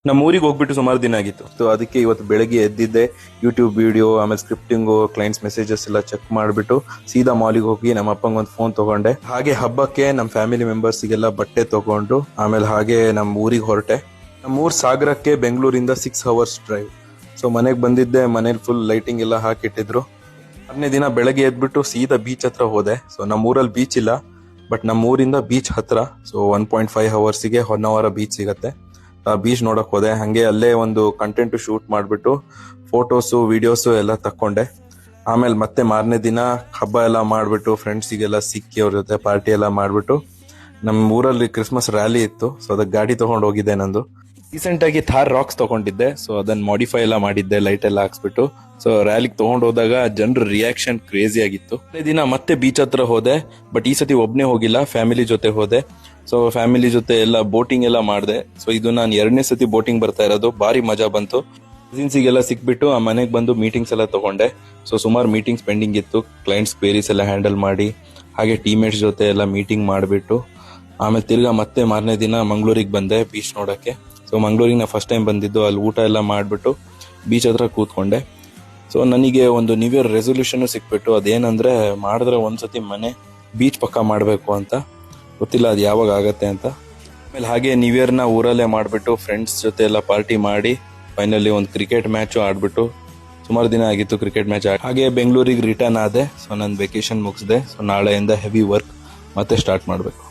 ನಮ್ಮ ಊರಿಗೆ ಹೋಗ್ಬಿಟ್ಟು ಸುಮಾರು ದಿನ ಆಗಿತ್ತು. ಸೊ ಅದಕ್ಕೆ ಇವತ್ತು ಬೆಳಗ್ಗೆ ಎದ್ದಿದ್ದೆ, ಯೂಟ್ಯೂಬ್ ವಿಡಿಯೋ, ಆಮೇಲೆ ಸ್ಕ್ರಿಪ್ಟಿಂಗು, ಕ್ಲೈಂಟ್ಸ್ ಮೆಸೇಜಸ್ ಎಲ್ಲ ಚೆಕ್ ಮಾಡಿಬಿಟ್ಟು ಸೀದಾ ಮಾಲಿಗೆ ಹೋಗಿ ನಮ್ಮ ಅಪ್ಪಂಗೆ ಒಂದು ಫೋನ್ ತಗೊಂಡೆ. ಹಾಗೆ ಹಬ್ಬಕ್ಕೆ ನಮ್ಮ ಫ್ಯಾಮಿಲಿ ಮೆಂಬರ್ಸಿಗೆಲ್ಲ ಬಟ್ಟೆ ತಗೊಂಡು ಆಮೇಲೆ ಹಾಗೆ ನಮ್ಮ ಊರಿಗೆ ಹೊರಟೆ. ನಮ್ಮ ಊರು ಸಾಗರಕ್ಕೆ ಬೆಂಗಳೂರಿಂದ 6 hours ಡ್ರೈವ್. ಸೊ ಮನೆಗೆ ಬಂದಿದ್ದೆ, ಮನೇಲಿ ಫುಲ್ ಲೈಟಿಂಗ್ ಎಲ್ಲ ಹಾಕಿಟ್ಟಿದ್ರು. 6ನೇ ದಿನ ಬೆಳಗ್ಗೆ ಎದ್ಬಿಟ್ಟು ಸೀದಾ ಬೀಚ್ ಹತ್ರ ಹೋದೆ. ಸೊ ನಮ್ಮ ಊರಲ್ಲಿ ಬೀಚ್ ಇಲ್ಲ, ಬಟ್ ನಮ್ಮ ಊರಿಂದ ಬೀಚ್ ಹತ್ರ. ಸೊ 1.5 hours ಹೊನ್ನಾವರ ಬೀಚ್ ಸಿಗತ್ತೆ. ಬೀಚ್ ನೋಡಕ್ ಹೋದೆ. ಹಂಗೆ ಅಲ್ಲೇ ಒಂದು ಕಂಟೆಂಟ್ ಶೂಟ್ ಮಾಡಿಬಿಟ್ಟು ಫೋಟೋಸು ವಿಡಿಯೋಸು ಎಲ್ಲ ತಕ್ಕೊಂಡೆ. ಆಮೇಲೆ ಮತ್ತೆ ಮಾರನೇ ದಿನ ಹಬ್ಬ ಎಲ್ಲ ಮಾಡಿಬಿಟ್ಟು ಫ್ರೆಂಡ್ಸಿಗೆಲ್ಲ ಸಿಕ್ಕಿ ಅವ್ರ ಜೊತೆ ಪಾರ್ಟಿ ಎಲ್ಲ ಮಾಡಿಬಿಟ್ಟು ನಮ್ಮ ಊರಲ್ಲಿ ಕ್ರಿಸ್ಮಸ್ ರ್ಯಾಲಿ ಇತ್ತು. ಸೊ ಅದಕ್ಕೆ ಗಾಡಿ ತಗೊಂಡು ಹೋಗಿದ್ದೆ. ನಂದು ರೀಸೆಂಟ್ ಆಗಿ ಥಾರ್ ರಾಕ್ಸ್ ತಗೊಂಡಿದ್ದೆ. ಸೊ ಅದನ್ನ ಮಾಡಿಫೈ ಎಲ್ಲ ಮಾಡಿದ್ದೆ, ಲೈಟ್ ಎಲ್ಲ ಹಾಕ್ಸ್ಬಿಟ್ಟು. ಸೊ ರ್ಯಾಲಿಗೆ ತಗೊಂಡು ಹೋದಾಗ ಜನರ ರಿಯಾಕ್ಷನ್ ಕ್ರೇಜಿ ಆಗಿತ್ತು. ದಿನ ಮತ್ತೆ ಬೀಚ್ ಹತ್ರ ಹೋದೆ, ಬಟ್ ಈ ಸತಿ ಒಬ್ನೇ ಹೋಗಿಲ್ಲ, ಫ್ಯಾಮಿಲಿ ಜೊತೆ ಹೋದೆ. ಸೊ ಫ್ಯಾಮಿಲಿ ಜೊತೆ ಎಲ್ಲ ಬೋಟಿಂಗ್ ಎಲ್ಲ ಮಾಡಿದೆ. ಸೊ ಇದು ನಾನು 2ನೇ ಸತಿ ಬೋಟಿಂಗ್ ಬರ್ತಾ ಇರೋದು. ಭಾರಿ ಮಜಾ ಬಂತು. ಕಸಿನ್ಸಿಗೆಲ್ಲ ಸಿಕ್ಬಿಟ್ಟು ಆ ಮನೆಗೆ ಬಂದು ಮೀಟಿಂಗ್ಸ್ ಎಲ್ಲ ತಗೊಂಡೆ. ಸೊ ಸುಮಾರು ಮೀಟಿಂಗ್ಸ್ ಪೆಂಡಿಂಗ್ ಇತ್ತು. ಕ್ಲೈಂಟ್ಸ್ ಕ್ವೇರೀಸ್ ಎಲ್ಲ ಹ್ಯಾಂಡಲ್ ಮಾಡಿ, ಹಾಗೆ ಟೀಮೇಟ್ಸ್ ಜೊತೆ ಎಲ್ಲ ಮೀಟಿಂಗ್ ಮಾಡಿಬಿಟ್ಟು ಆಮೇಲೆ ತಿರ್ಗಾ ಮತ್ತೆ ಮಾರನೇ ದಿನ ಮಂಗ್ಳೂರಿಗೆ ಬಂದೆ ಬೀಚ್ ನೋಡಕ್ಕೆ. ಸೊ ಮಂಗ್ಳೂರಿಗೆ ನಾ ಫಸ್ಟ್ ಟೈಮ್ ಬಂದಿದ್ದು. ಅಲ್ಲಿ ಊಟ ಎಲ್ಲ ಮಾಡಿಬಿಟ್ಟು ಬೀಚ್ ಹತ್ರ ಕೂತ್ಕೊಂಡೆ. ಸೊ ನನಗೆ ಒಂದು ನ್ಯೂ ಇಯರ್ ರೆಸೊಲ್ಯೂಷನ್ ಸಿಕ್ಬಿಟ್ಟು, ಅದೇನಂದ್ರೆ ಮಾಡಿದ್ರೆ ಒಂದ್ಸತಿ ಮನೆ ಬೀಚ್ ಪಕ್ಕ ಮಾಡಬೇಕು ಅಂತ. ಗೊತ್ತಿಲ್ಲ ಅದು ಯಾವಾಗ ಆಗತ್ತೆ ಅಂತ. ಆಮೇಲೆ ಹಾಗೆ ನ್ಯೂ ಇಯರ್ನ ಊರಲ್ಲೇ ಮಾಡಿಬಿಟ್ಟು ಫ್ರೆಂಡ್ಸ್ ಜೊತೆ ಎಲ್ಲ ಪಾರ್ಟಿ ಮಾಡಿ ಫೈನಲಿ ಒಂದು ಕ್ರಿಕೆಟ್ ಮ್ಯಾಚು ಆಡ್ಬಿಟ್ಟು, ಸುಮಾರು ದಿನ ಆಗಿತ್ತು ಕ್ರಿಕೆಟ್ ಮ್ಯಾಚ್ ಹಾಗೆ ಬೆಂಗಳೂರಿಗೆ ರಿಟರ್ನ್ ಆದೆ. ಸೊ ನನ್ನ ವೆಕೇಶನ್ ಮುಗಿಸಿದೆ. ಸೊ ನಾಳೆಯಿಂದ ಹೆವಿ ವರ್ಕ್ ಮತ್ತೆ ಸ್ಟಾರ್ಟ್ ಮಾಡಬೇಕು.